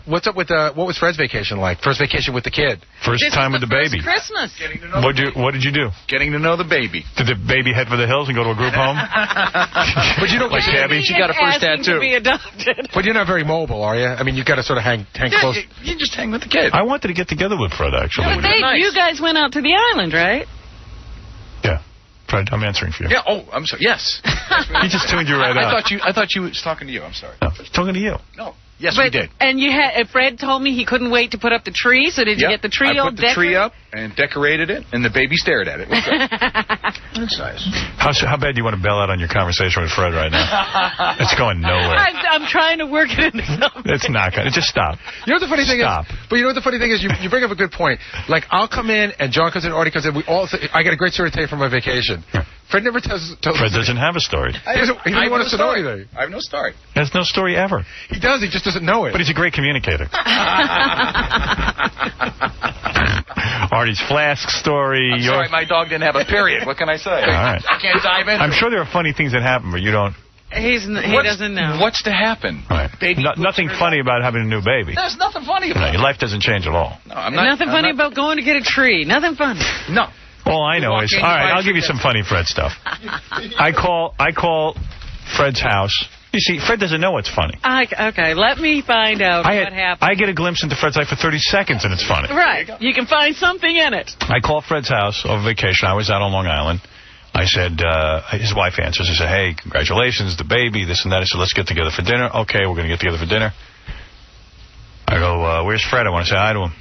What's up with what was Fred's vacation like? First vacation with the kid. First time with the baby. Christmas. What did you do? Getting to know the baby. Did the baby head for the hills and go to a group home? But you don't like Cabby. She got a first tattoo. To be adopted. But you're not very mobile, are you? I mean, you got to sort of hang close. You just hang with the kid. I wanted to get together with Fred, actually. But you guys went out to the island, right? Yeah. Fred, I'm answering for you. Yeah. Oh, I'm sorry. Yes. He just tuned you right out. I thought you was talking to you. I'm sorry. No, he's talking to you. No. Yes, we did. And Fred told me he couldn't wait to put up the tree, so did you get the tree all decorated? I put the tree up and decorated it, and the baby stared at it. That's nice. How bad do you want to bail out on your conversation with Fred right now? It's going nowhere. I'm trying to work it into something. It's not going to. Just stop. You know what the funny thing is? But you know what the funny thing is? You bring up a good point. Like, I'll come in, and John comes in, Artie comes in. I got a great story to tell you from my vacation. Fred never tells Fred doesn't have a story. He doesn't want us to know anything. I have no story. He has no story ever. He does. He just doesn't know it. But he's a great communicator. Artie's flask story. I'm sorry, my dog didn't have a period. What can I say? All right. I can't dive in. I'm sure there are funny things that happen, but you don't. He doesn't know. What's to happen? Right. Nothing funny about having a new baby. There's nothing funny about it. Your life doesn't change at all. No, I'm not. Nothing funny about going to get a tree. Nothing funny. No. All I know is, all right, I'll give you some funny Fred stuff. I call Fred's house. You see, Fred doesn't know what's funny. Okay, let me find out what happened. I get a glimpse into Fred's life for 30 seconds, and it's funny. Right. You can find something in it. I call Fred's house over vacation. I was out on Long Island. I said, his wife answers. I said, hey, congratulations, the baby, this and that. I said, let's get together for dinner. Okay, we're going to get together for dinner. I go, where's Fred? I want to say hi to him.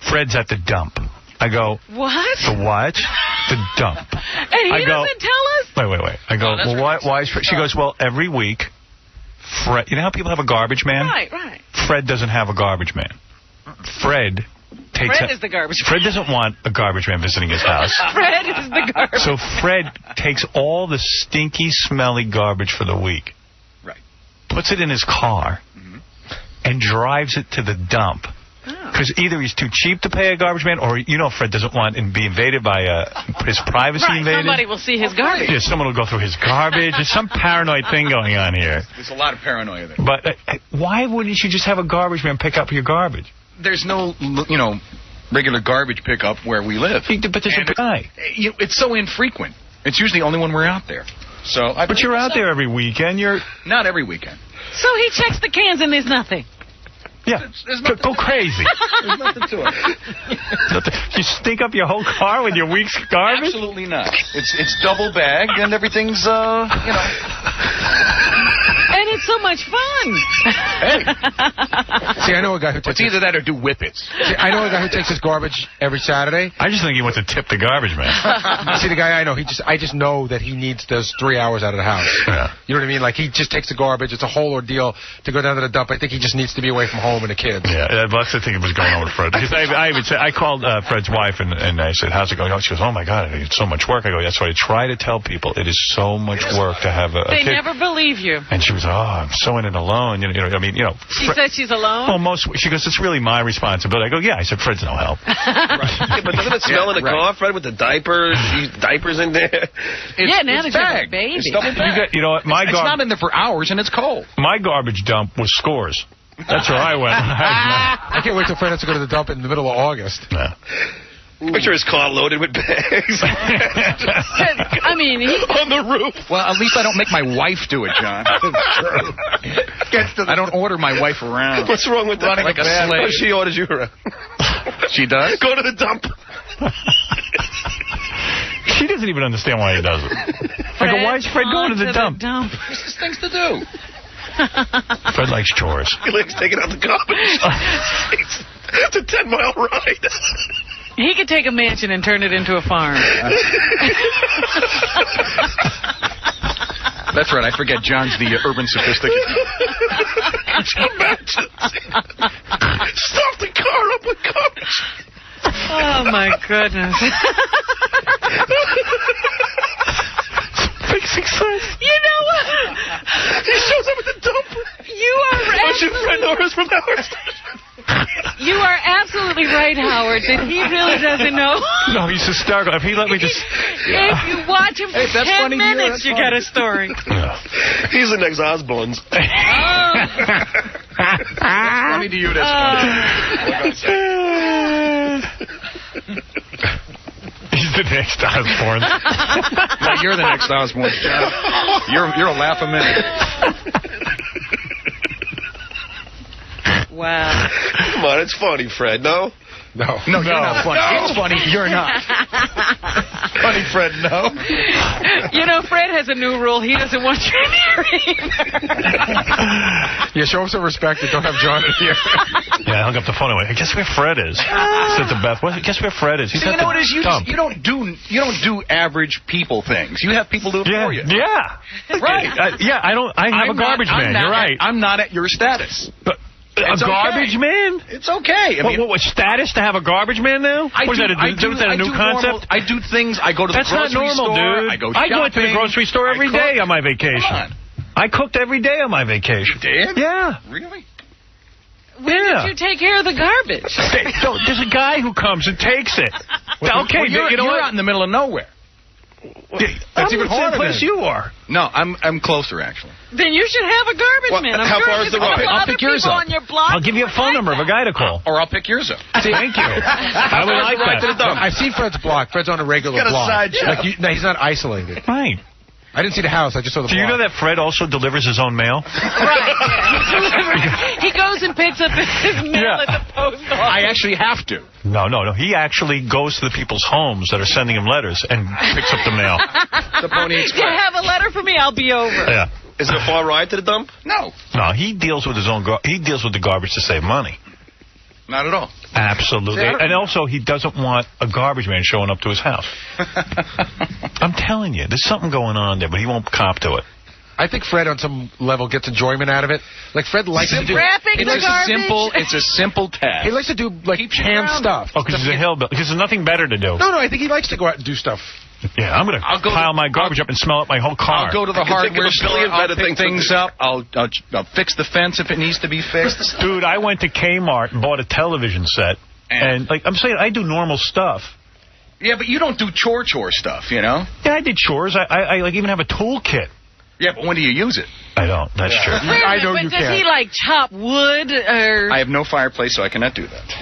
Fred's at the dump. I go, what? The what? The dump. And he doesn't tell us? Wait. I go, well, why is Fred? She goes, well, every week, Fred, you know how people have a garbage man? Right. Fred doesn't have a garbage man. Fred is the garbage man. Fred doesn't want a garbage man visiting his house. Fred is the garbage. So Fred takes all the stinky, smelly garbage for the week. Right. Puts it in his car and drives it to the dump. Because either he's too cheap to pay a garbage man, or Fred doesn't want to be invaded by his privacy invaded. Somebody will see his garbage. Yeah, someone will go through his garbage. There's some paranoid thing going on here. There's a lot of paranoia there. But why wouldn't you just have a garbage man pick up your garbage? There's no, regular garbage pickup where we live. But there's a guy. It's so infrequent. It's usually only when we're out there. But you're out there every weekend. You're not every weekend. So he checks the cans and there's nothing. Yeah, go crazy. There's nothing to it. You stink up your whole car with your week's garbage? Absolutely not. It's double bagged and everything's, And it's so much fun. Hey. See, I know a guy who takes... It's either that or do whippets. See, I know a guy who takes his garbage every Saturday. I just think he wants to tip the garbage man. See, the guy I know, I just know that he needs those 3 hours out of the house. Yeah. You know what I mean? Like, he just takes the garbage. It's a whole ordeal to go down to the dump. I think he just needs to be away from home and the kids. Yeah, that's the thing that was going on with Fred. Because I called Fred's wife, and I said, how's it going? She goes, oh, my God, it's so much work. I go, that's why I try to tell people it is so much work to have a kid. They never believe you. And she was, I'm so in it alone. She said she's alone? Well, she goes, it's really my responsibility. I go, yeah. I said, Fred's no help. Right. Yeah, but doesn't it smell in the car, Fred, with the diapers? Diapers in there? Now that you have a baby. It's double bagged. You know what? It's not in there for hours, and it's cold. My garbage dump was Scores. That's where I went. I can't wait till Fred has to go to the dump in the middle of August. Yeah. Picture his car loaded with bags. I mean, on the roof. Well, at least I don't make my wife do it, John. I don't order my wife around. What's wrong with that? Running like a slave. Oh, she orders you around. She does? Go to the dump. She doesn't even understand why he does it. I go, why is Fred going to the dump? There's just things to do. Fred likes chores. He likes taking out the garbage. It's a 10-mile ride. He could take a mansion and turn it into a farm. That's right. I forget John's the urban sophisticated. Stuff the car up with garbage. Oh, my goodness. Big success. You know what? He shows up at the dump. You are Bunch of friend orders from Howard Station. You are absolutely right, Howard, that he really doesn't know. No, he's hysterical. If he let me just... If you watch him for 10 minutes, you got a story. Yeah. He's the next Osborns. Oh. funny to you, that's funny. He's the next Osborne. No, you're the next Osborne, John. You're a laugh a minute. Wow. Come on, it's funny, Fred. No? No, you're not funny. No. It's funny. You're not. Funny, Fred. No. You know, Fred has a new rule. He doesn't want you in here either. Yeah, show him some respect and don't have John in here. Yeah, I hung up the phone away. Guess where Fred is? Said to Beth. Guess where Fred is? He's So you at know the what it is? dump. You don't do average people things. You have people do it for you. Yeah. Right. I have a garbage man. You're right. I'm not at your status. But a It's garbage okay. man? It's okay. I mean, What status to have a garbage man now? What is that? Is that a new concept? I do things. I go to the That's not grocery normal, store. dude. I go I shopping. went to the grocery store every day on my Come vacation. on. I cooked every day on my vacation. Did? Yeah. Really? When did you take care of the garbage? There's a guy who comes and takes it. Okay, Well, you know you're what? out in the middle of nowhere. That's even the same harder place then. you are. No, I'm closer actually. Then you should have a garbage Well, man. I'm how sure far is there's the a couple ride? I'll other pick yours people up. on your block. I'll give you a phone number of a guy to call. Or I'll pick yours up. Thank you. I would like Right to the that. dump. I've seen Fred's block. Fred's on a regular Got a block. side job. Like no, he's not isolated. Right. I didn't see the house. I just saw the Do block. you know that Fred also delivers his own mail? Right. He goes and picks up his mail at the post office. I actually have to. No. He actually goes to the people's homes that are sending him letters and picks up the mail. The Pony Do you Express. have a letter for me? I'll be over. Yeah. Is it a far ride to the dump? No, No, he deals with his own. He deals with the garbage to save money. not at all. Absolutely. See, I don't- And also, he doesn't want a garbage man showing up to his house. I'm telling you, there's something going on there, but he won't cop to it. I think Fred, on some level, gets enjoyment out of it. Like Fred likes to do. Wrapping It's the just garbage. it's a simple task. He likes to do like Keeps you hand around. stuff. Oh, because he's a hillbilly. Because there's nothing better to do. No, I think he likes to go out and do stuff. Yeah, I'm going to I'll go pile to- my garbage up and smell up my whole car. I'll go to the I can think hardware of a billion store. I'll better pick things to things do. up. I'll fix the fence if it needs to be fixed. Dude, I went to Kmart and bought a television set. And like I'm saying, I do normal stuff. Yeah, but you don't do chore stuff, you know? Yeah, I did chores. I like even have a tool kit. Yeah, but when do you use it? I don't. That's true. Wait a I minute, know but you does can't. he like chop wood or? I have no fireplace, so I cannot do that.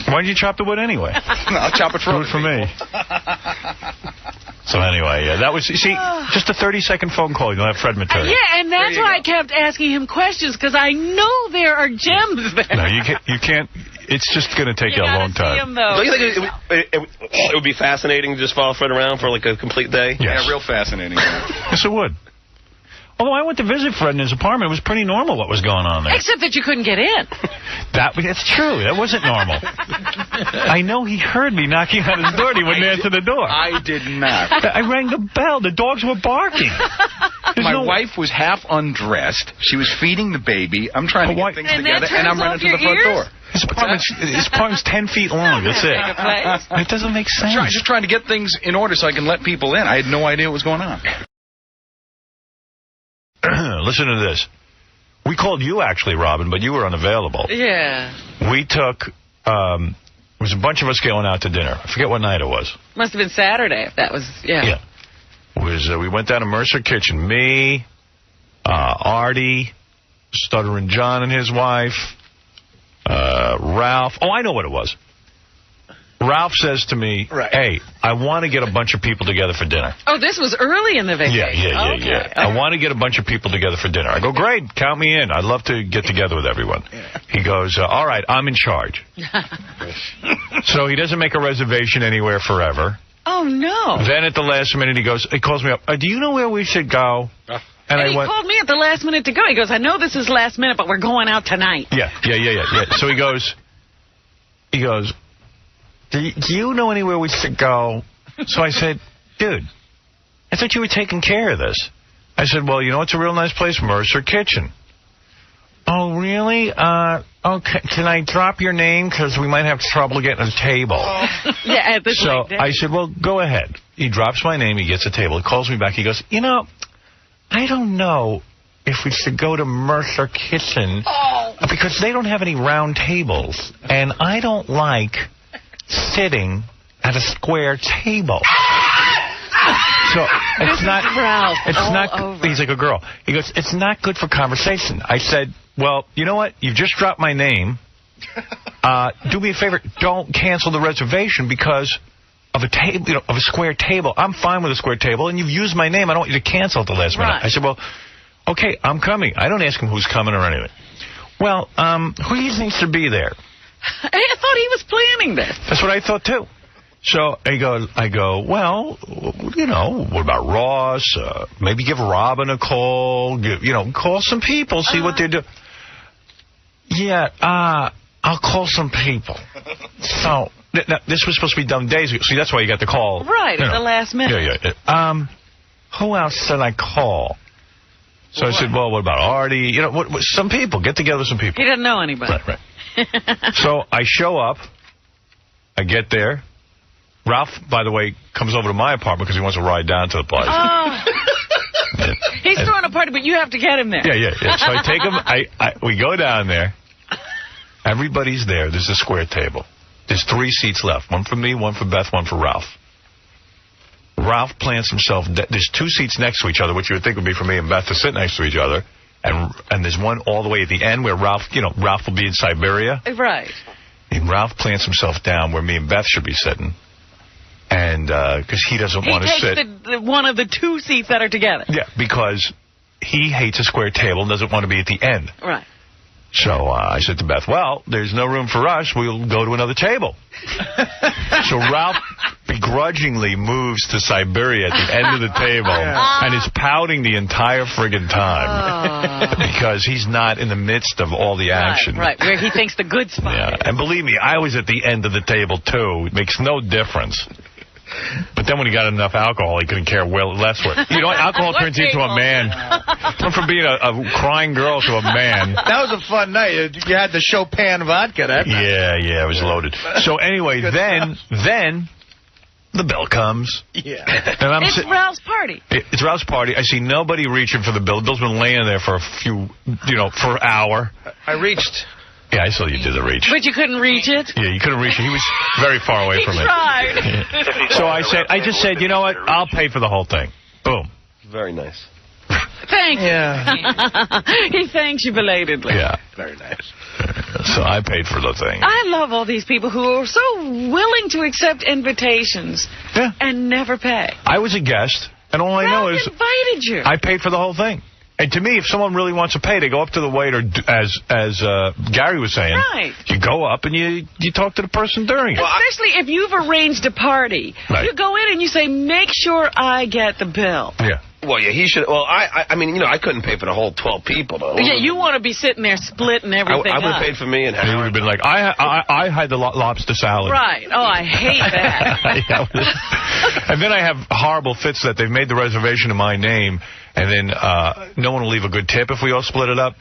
Why did you chop the wood anyway? I'll chop it for Do it for me. So anyway, yeah, that was, you see, just a 30-second phone call. You'll have Fred material. Yeah, and that's There you why go. I kept asking him questions, because I know there are gems there. No, you can't. It's just going to take you a gotta long see time. him, though. Don't you think it would be fascinating to just follow Fred around for like a complete day? Yes. Yeah, real fascinating. Yes, it would. Although I went to visit Fred in his apartment, it was pretty normal what was going on there. Except that you couldn't get in. That's true. That wasn't normal. I know he heard me knocking on his door and he wouldn't answer the door. I did not. I rang the bell. The dogs were barking. My wife was half undressed. She was feeding the baby. I'm trying to But get things And that together, and I'm turns running to off the front your door. ears? His apartment's 10 feet long. That's it. Place. It doesn't make sense. Just trying to get things in order so I can let people in. I had no idea what was going on. Listen to this. We called you, actually, Robin, but you were unavailable. Yeah. We took, it was a bunch of us going out to dinner. I forget what night it was. Must have been Saturday if that was, Yeah. We went down to Mercer Kitchen. Me, Artie, Stuttering John and his wife, Ralph. Oh, I know what it was. Ralph says to me, hey, I want to get a bunch of people together for dinner. Oh, this was early in the vacation. Yeah. I want to get a bunch of people together for dinner. I go, great, count me in. I'd love to get together with everyone. He goes, all right, I'm in charge. So he doesn't make a reservation anywhere forever. Oh, no. Then at the last minute, he calls me up. Do you know where we should go? And he called me at the last minute to go. He goes, I know this is last minute, but we're going out tonight. Yeah. So he goes, do you know anywhere we should go? So I said, dude, I thought you were taking care of this. I said, well, you know, it's a real nice place, Mercer Kitchen. Oh, really? Okay. Can I drop your name? Because we might have trouble getting a table. Yeah, at this So late day. I said, well, go ahead. He drops my name. He gets a table. He calls me back. He goes, you know, I don't know if we should go to Mercer Kitchen because they don't have any round tables. And I don't like sitting at a square table. So it's not. Ralph It's all not. over. He's like a girl. He goes, it's not good for conversation. I said, well, you know what? You've just dropped my name. Do me a favor. Don't cancel the reservation because of a table, of a square table. I'm fine with a square table, and you've used my name. I don't want you to cancel at the last minute. I said, well, okay, I'm coming. I don't ask him who's coming or anything. Well, who do you think should be there? I thought he was planning this. That's what I thought, too. So I go, well, what about Ross? Maybe give Robin a call. Call some people, see what they do. Yeah, I'll call some people. So this was supposed to be done days ago. See, that's why you got the call. Right, at the last minute. Yeah. Who else should I call? So I said, well, what about Artie? Some people. Get together with some people. He doesn't know anybody. Right. So I show up. I get there. Ralph, by the way, comes over to my apartment because he wants to ride down to the place. Oh. He's throwing a party, but you have to get him there. Yeah. So I take him. We go down there. Everybody's there. There's a square table. There's 3 seats left. One for me, one for Beth, one for Ralph. Ralph plants himself. There's 2 seats next to each other, which you would think would be for me and Beth to sit next to each other. And there's one all the way at the end where Ralph will be in Siberia. Right. And Ralph plants himself down where me and Beth should be sitting. And because he doesn't want to sit. He takes one of the 2 seats that are together. Yeah, because he hates a square table and doesn't want to be at the end. Right. So I said to Beth, well, there's no room for us. We'll go to another table. So Ralph begrudgingly moves to Siberia at the end of the table and is pouting the entire friggin' time because he's not in the midst of all the action. Right, where he thinks the good spot is. And believe me, I was at the end of the table, too. It makes no difference. But then when he got enough alcohol, he couldn't care less what. Alcohol turns you into a man. Went from being a crying girl to a man. That was a fun night. You had the Chopin vodka that night. Yeah, it was loaded. So anyway, then the bill comes. Yeah. And it's Ralph's party. It's Ralph's party. I see nobody reaching for the bill. The bill's been laying there for for an hour. I reached. Yeah, I saw you do the reach. But you couldn't reach it? Yeah, you couldn't reach it. He was very far away from it. He tried. Yeah. So I just said, you know what? I'll pay for the whole thing. Boom. Very nice. Thank you. Yeah. He thanks you belatedly. Yeah. Very nice. So I paid for the thing. I love all these people who are so willing to accept invitations and never pay. I was a guest, and all I know is invited you. I paid for the whole thing. And to me, if someone really wants to pay, they go up to the waiter, as Gary was saying. Right. You go up and you talk to the person during it. Especially if you've arranged a party. Right. You go in and you say, make sure I get the bill. Yeah. Well, yeah, he should. Well, I mean, I couldn't pay for the whole 12 people, though. Yeah, you want to be sitting there splitting everything I would have paid for me and he would have been like, I had the lobster salad. Right. Oh, I hate that. And then I have horrible fits that they've made the reservation in my name, and then no one will leave a good tip if we all split it up.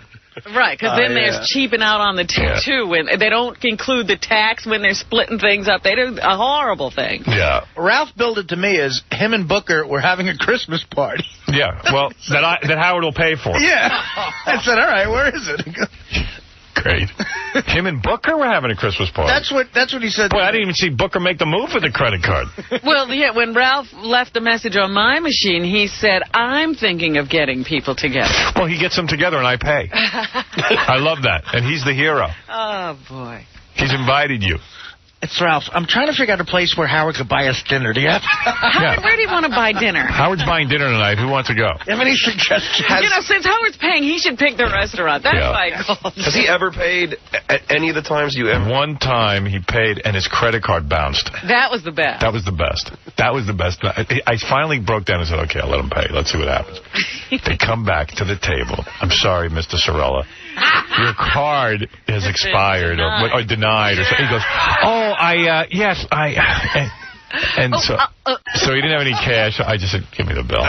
Right, because then there's cheaping out on the tip, too. When they don't include the tax when they're splitting things up. They do a horrible thing. Yeah. Ralph billed it to me as him and Booker were having a Christmas party. Yeah, well, that Howard will pay for. Yeah. I said, all right, where is it? Great. Him and Booker were having a Christmas party. That's what he said. Boy, I didn't even see Booker make the move with the credit card. Well, yeah, when Ralph left the message on my machine, he said, I'm thinking of getting people together. Well, he gets them together and I pay. I love that. And he's the hero. Oh, boy. He's invited you. It's Ralph. I'm trying to figure out a place where Howard could buy us dinner. Do you have? Howard, where do you want to buy dinner? Howard's buying dinner tonight. Who wants to go? Do you have any suggestions? Since Howard's paying, he should pick the restaurant. That's my goal. Has he ever paid at any of the times you ever? One time he paid and his credit card bounced. That was the best. That was the best. That was the best. I finally broke down and said, okay, I'll let him pay. Let's see what happens. They come back to the table. I'm sorry, Mr. Sorella. Your card has expired or denied or something. He goes, so he didn't have any cash. I just said, give me the bill.